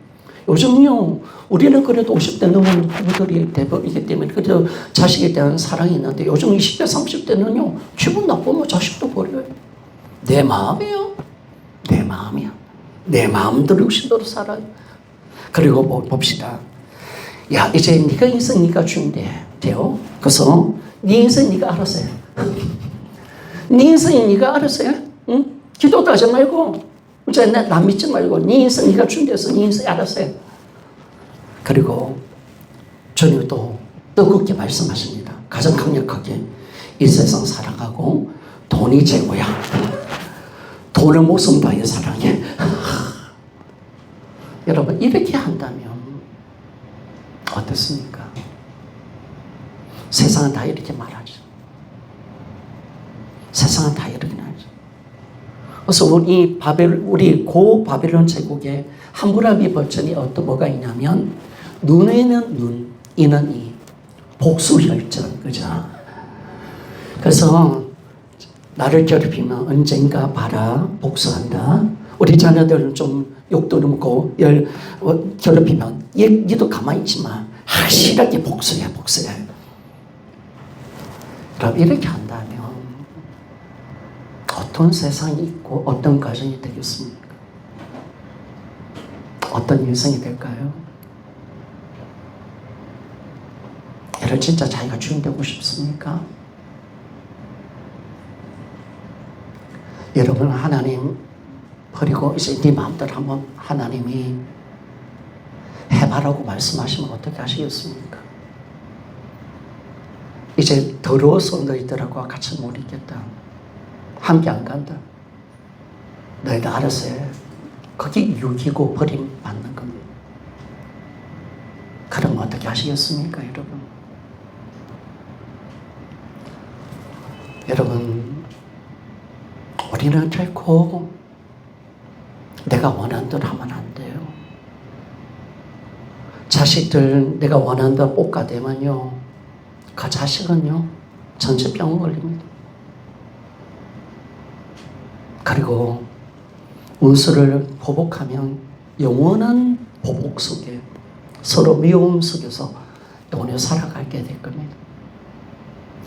요즘요, 우리는 그래도 50대 넘은 부부들이 대부분이기 때문에 그래도 자식에 대한 사랑이 있는데 요즘 20대, 30대는요, 기분 나쁘면 자식도 버려요. 내 마음이에요. 내 마음이야. 내 마음대로 욕심대로 살아요. 그리고 봅시다. 야, 이제 네가 인생 네가 주인데 돼요. 그래서 네 인생 네가 알아서 해. 네 인생 네가 알아서 해. 응? 기도도 하지 말고 이제 남 믿지 말고 네 인생 네가 주인돼서 네 인생 알아서 해. 그리고 주님이 또 뜨겁게 말씀하십니다. 가장 강력하게 이 세상 살아가고 돈이 최고야. 돈을 목숨 다해 사랑해. 여러분 이렇게 한다면 어떻습니까? 세상은 다 이렇게 말하죠. 세상은 다 이렇게 말하죠. 그래서 우리 고 바벨론 제국의 함무라비 버전이 뭐가 있냐면 눈에는 눈, 이는 이, 복수혈전, 그죠? 그래서 나를 괴롭히면 언젠가 봐라, 복수한다. 우리 자녀들은 좀 욕도 먹고 괴롭히면 얘도 가만히 있지 마. 확실하게 복수해. 그럼 이렇게 한다면 어떤 세상이 있고 어떤 가정이 되겠습니까? 어떤 인생이 될까요? 여러분 진짜 자기가 주인 되고 싶습니까? 여러분 하나님 버리고 이제 네 마음대로 한번 하나님이 해봐라고 말씀하시면 어떻게 하시겠습니까? 이제 더러워서 너희들하고 같이 못 있겠다. 함께 안 간다. 너희들 알아서 해. 그게 유기고 버림 받는 겁니다. 그럼 어떻게 하시겠습니까, 여러분? 여러분, 우리는 결코 내가 원하는 대로 하면 안 돼요. 자식들 내가 원하는 대로 볶아대면요, 그 자식은요, 전체병 걸립니다. 그리고 원수를 보복하면 영원한 보복 속에 서로 미움 속에서 영원히 살아가게 될 겁니다.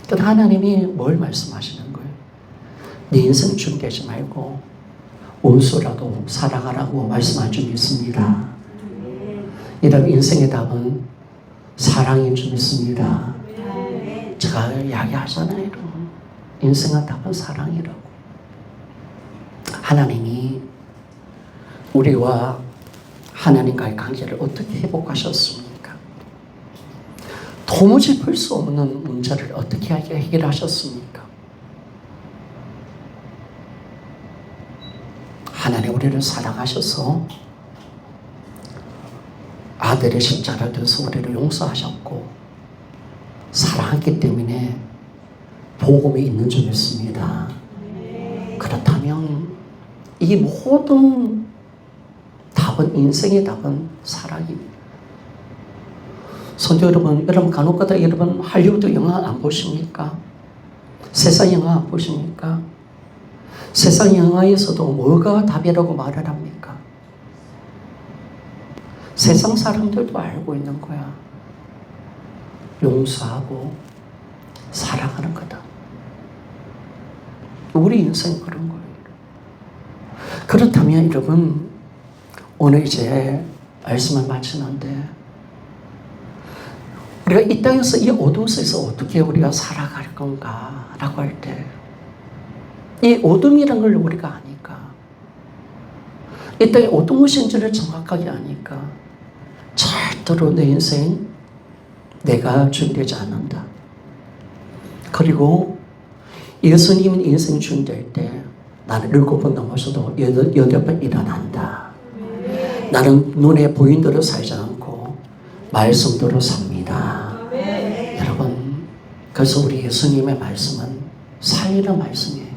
그러니까 하나님이 뭘 말씀하시는 거예요? 네 인생 준비하지 말고 원수라도 살아가라고 말씀한 줄 믿습니다. 이런 인생의 답은 사랑인 줄 믿습니다. 제가 이야기하잖아요. 인생의 답은 사랑이라고. 하나님이 우리와 하나님과의 관계를 어떻게 회복하셨습니까? 도무지 풀 수 없는 문제를 어떻게 해결하셨습니까? 하나님 우리를 사랑하셔서 아들의 십자가를 들어서 우리를 용서하셨고 사랑했기 때문에 복음이 있는 줄 믿습니다. 그렇다면 이 모든 답은, 인생의 답은 사랑입니다. 성도 여러분 간혹가다 여러분 할리우드 영화 안 보십니까? 세상 영화 안 보십니까? 세상 영화에서도 뭐가 답이라고 말을 합니까? 세상 사람들도 알고 있는 거야. 용서하고 사랑하는 거다. 우리 인생 그런 거예요. 그렇다면 여러분 오늘 이제 말씀을 마치는데 우리가 이 땅에서 이 어둠 속에서 어떻게 우리가 살아갈 건가 라고 할 때 이 어둠이라는 걸 우리가 아니까 이 땅에 어떤 것인지를 정확하게 아니까 절대로 내 인생 내가 준비되지 않는다. 그리고 예수님은 인생 준비될 때 나는 7번 넘어서도 8번 일어난다. 나는 눈에 보인 대로 살지 않고 말씀대로 삽니다. 여러분, 그래서 우리 예수님의 말씀은 살리는 말씀이에요.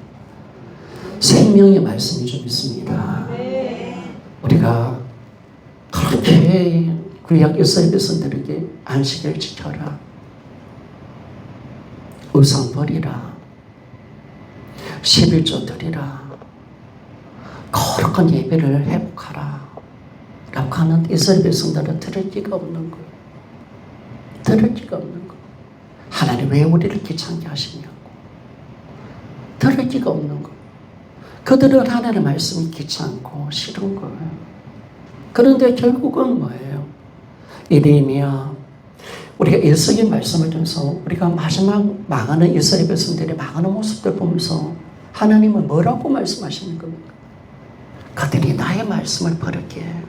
생명의 말씀인 줄 믿습니다. 우리가 그렇게 구약 이스라엘 백성들에게 안식을 지켜라, 우상 버리라, 11조 드리라, 거룩한 예배를 회복하라 라고 하는데 이스라엘 백성들은 들을 기가 없는 거예요. 들을 기가 없는 거예요. 하나님 왜 우리를 귀찮게 하시냐고. 들을 기가 없는 거예요. 그들은 하나님의 말씀이 귀찮고 싫은 거예요. 그런데 결국은 뭐예요? 예레미야, 우리가 예수의 말씀을 통해서 우리가 마지막 망하는 이스라엘 백성들의 망하는 모습들 보면서 하나님은 뭐라고 말씀하시는 겁니까? 그들이 나의 말씀을 버렸기에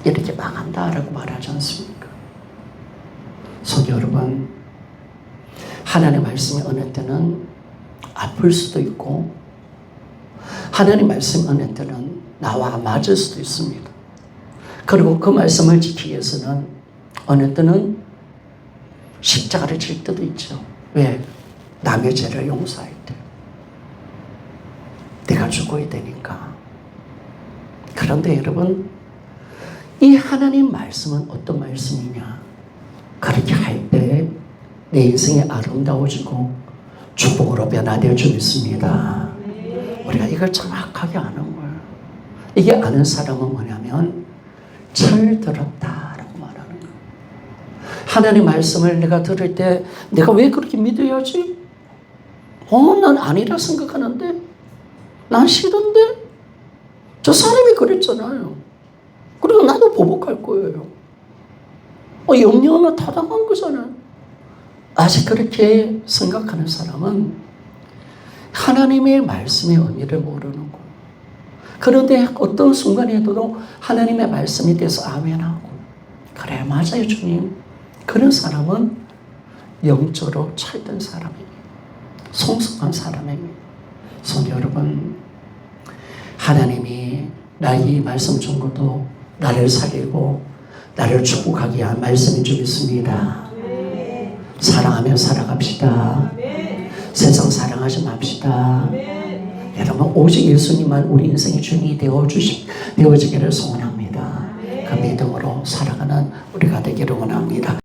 이렇게 망한다라고 말하지 않습니까? 성도 여러분, 하나님의 말씀이 어느 때는 아플 수도 있고 하나님의 말씀이 어느 때는 나와 맞을 수도 있습니다. 그리고 그 말씀을 지키기 위해서는 어느 때는 십자가를 질 때도 있죠. 왜? 남의 죄를 용서할 때. 내가 죽어야 되니까. 그런데 여러분, 이 하나님 말씀은 어떤 말씀이냐? 그렇게 할 때 내 인생이 아름다워지고 축복으로 변화되어 주겠습니다. 우리가 이걸 정확하게 아는 거예요. 이게 아는 사람은 뭐냐면 잘 들었다라고 말하는 거예요. 하나님 말씀을 내가 들을 때 내가 왜 그렇게 믿어야지? 난 아니라 생각하는데 난 싫은데 저 사람이 그랬잖아요. 그리고 나도 보복할 거예요. 염려는 타당한 거잖아요. 아직 그렇게 생각하는 사람은 하나님의 말씀의 의미를 모르는 거예요. 그런데 어떤 순간에도 하나님의 말씀에 대해서 아멘하고 그래 맞아요 주님. 그런 사람은 영적으로 찰던 사람이에요. 성숙한 사람이에요. 성도 여러분, 하나님이 나에게 말씀 준 것도 나를 살리고 나를 축복하기 위한 말씀이 주겠습니다. 사랑하며 살아갑시다. 세상 사랑하지 맙시다. 여러분, 오직 예수님만 우리 인생의 주인이 되어지기를 소원합니다. 그 믿음으로 살아가는 우리가 되기를 원합니다.